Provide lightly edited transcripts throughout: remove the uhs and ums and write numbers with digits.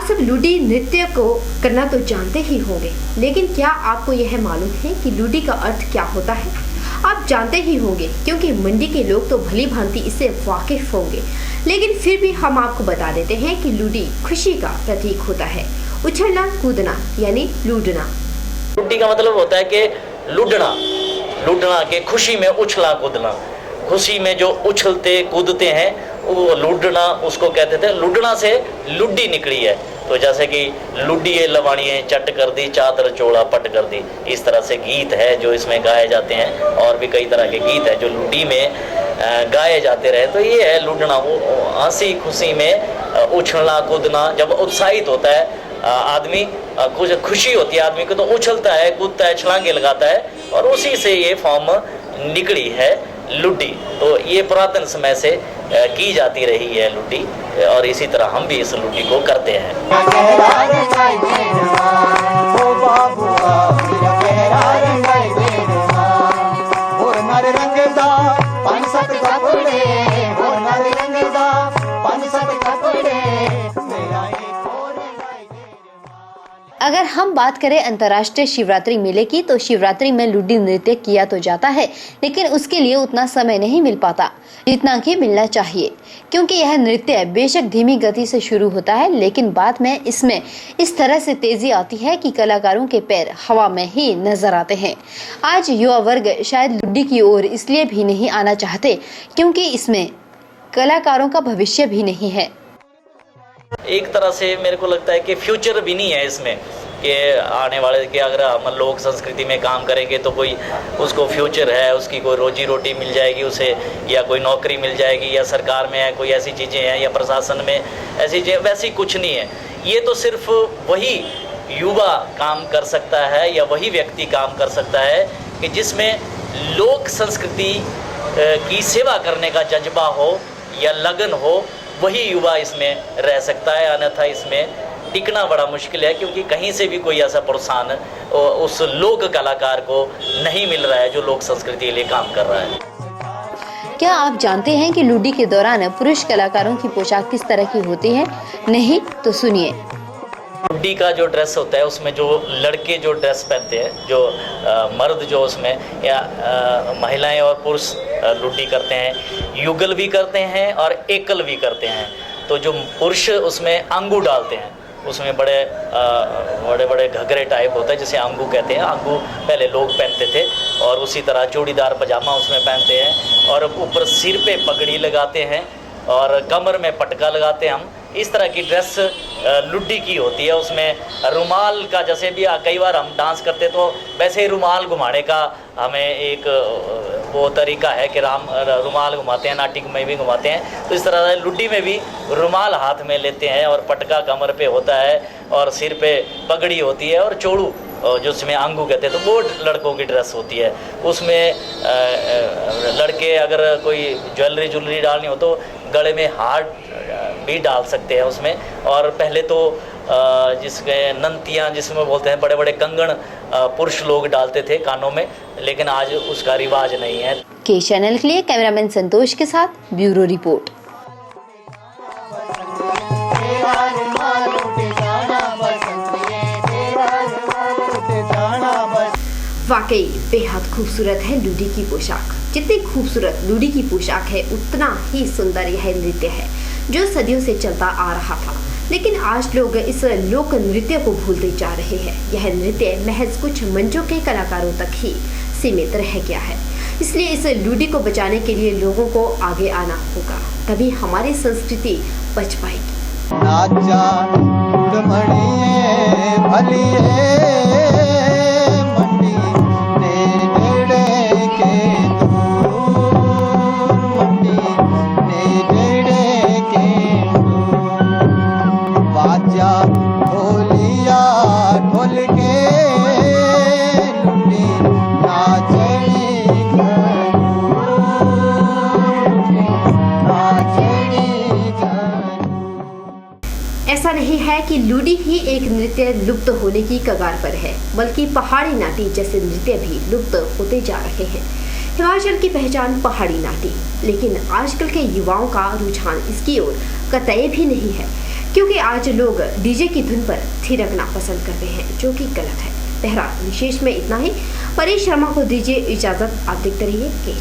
आप सब लूडी नृत्य को करना तो जानते ही होंगे, लेकिन क्या आपको यह मालूम है कि लूडी का अर्थ क्या होता है? आप जानते ही होंगे क्योंकि मंडी के लोग तो भली भांति इससे वाकिफ होंगे, लेकिन फिर भी हम आपको बता देते हैं कि लूडी खुशी का प्रतीक होता है। उछलना कूदना यानी लूडना। लूडी का मतलब होता है कि लूडना, लूडना के खुशी में उछला कूदना, खुशी में जो उछलते कूदते हैं वो लूडना उसको कहते थे। लूडना से लुड्डी निकली है, तो जैसे कि लुड्डी लवाणिए चट कर दी, चादर चोला पट कर दी, इस तरह से गीत है जो इसमें गाए जाते हैं। और भी कई तरह के गीत है जो लुड्डी में गाए जाते रहे। तो ये है लूडना, वो हंसी खुशी में उछलना कूदना। जब उत्साहित होता है आदमी, कुछ खुशी होती है आदमी को, तो उछलता है, कूदता है, छलांगे लगाता है, और उसी से ये फॉर्म निकली है लुड्डी। तो ये पुरातन समय से की जाती रही है लुड्डी, और इसी तरह हम भी इस लुड्डी को करते हैं। अगर हम बात करें अंतर्राष्ट्रीय शिवरात्रि मेले की, तो शिवरात्रि में लूडी नृत्य किया तो जाता है, लेकिन उसके लिए उतना समय नहीं मिल पाता जितना कि मिलना चाहिए, क्योंकि यह नृत्य बेशक धीमी गति से शुरू होता है, लेकिन बाद में इसमें इस तरह से तेजी आती है कि कलाकारों के पैर हवा में ही नजर आते हैं। आज युवा वर्ग शायद लूडी की ओर इसलिए भी नहीं आना चाहते क्योंकि इसमें कलाकारों का भविष्य भी नहीं है। एक तरह से मेरे को लगता है कि फ्यूचर भी नहीं है इसमें, कि आने वाले के अगर हम लोक संस्कृति में काम करेंगे तो कोई उसको फ्यूचर है, उसकी कोई रोजी रोटी मिल जाएगी उसे, या कोई नौकरी मिल जाएगी, या सरकार में है कोई ऐसी चीज़ें हैं, या प्रशासन में ऐसी चीज़ें, वैसी कुछ नहीं है। ये तो सिर्फ वही युवा काम कर सकता है, या वही व्यक्ति काम कर सकता है कि जिसमें लोक संस्कृति की सेवा करने का जज्बा हो या लगन हो, वही युवा इसमें रह सकता है। अन्यथा इसमें टिकना बड़ा मुश्किल है, क्योंकि कहीं से भी कोई ऐसा प्रोत्साहन उस लोक कलाकार को नहीं मिल रहा है जो लोक संस्कृति के लिए काम कर रहा है। क्या आप जानते हैं कि लूडी के दौरान पुरुष कलाकारों की पोशाक किस तरह की होती है? नहीं तो सुनिए। लुड्डी का जो ड्रेस होता है उसमें जो लड़के जो ड्रेस पहनते हैं, जो मर्द जो उसमें, या महिलाएं और पुरुष लुड्डी करते हैं, युगल भी करते हैं और एकल भी करते हैं। तो जो पुरुष उसमें अंगू डालते हैं, उसमें बड़े बड़े घघरे टाइप होता है जिसे अंगू कहते हैं। अंगू पहले लोग पहनते थे, और उसी तरह चूड़ीदार पजामा उसमें पहनते हैं, और ऊपर सिर पे पगड़ी लगाते हैं, और कमर में पटका लगाते हैं हम। इस तरह की ड्रेस लुड्डी की होती है। उसमें रुमाल का, जैसे भी कई बार हम डांस करते तो वैसे ही रुमाल घुमाने का हमें एक वो तरीका है कि रुमाल घुमाते हैं, नाटिक में भी घुमाते हैं। तो इस तरह से लुड्डी में भी रुमाल हाथ में लेते हैं, और पटका कमर पे होता है, और सिर पे पगड़ी होती है, और चोड़ू जो उसमें अंगू कहते हैं, तो वो लड़कों की ड्रेस होती है। उसमें लड़के अगर कोई ज्वेलरी डालनी हो तो गले में हार भी डाल सकते हैं उसमें। और पहले तो जिसके नंतियाँ जिसमें बोलते हैं, बड़े बड़े कंगन पुरुष लोग डालते थे कानों में, लेकिन आज उसका रिवाज नहीं है। के चैनल के लिए कैमरामैन संतोष के साथ ब्यूरो रिपोर्ट। वाकई बेहद खूबसूरत है लूडी की पोशाक। जितनी खूबसूरत लूडी की पोशाक है, उतना ही सुंदर यह नृत्य है जो सदियों से चलता आ रहा था, लेकिन आज लोग इस लोक नृत्य को भूलते जा रहे हैं। यह नृत्य महज कुछ मंचों के कलाकारों तक ही सीमित रह गया है। इसलिए इस लूडी को बचाने के लिए लोगों को आगे आना होगा, तभी हमारी संस्कृति बच पाएगी। ऐसा नहीं है कि लूडी ही एक नृत्य लुप्त होने की कगार पर है, बल्कि पहाड़ी नाटी जैसे नृत्य भी लुप्त होते जा रहे हैं। हिमाचल की पहचान पहाड़ी नाटी, लेकिन आजकल के युवाओं का रुझान इसकी ओर कतई भी नहीं है, क्योंकि आज लोग डीजे की धुन पर थिरकना पसंद करते हैं, जो कि गलत है। बहरहाल विशेष में इतना ही। परेश शर्मा को दीजिए इजाजत। आप देखते रहिए के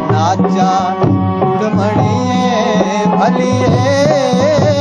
नाचा उड़मणिए भलिए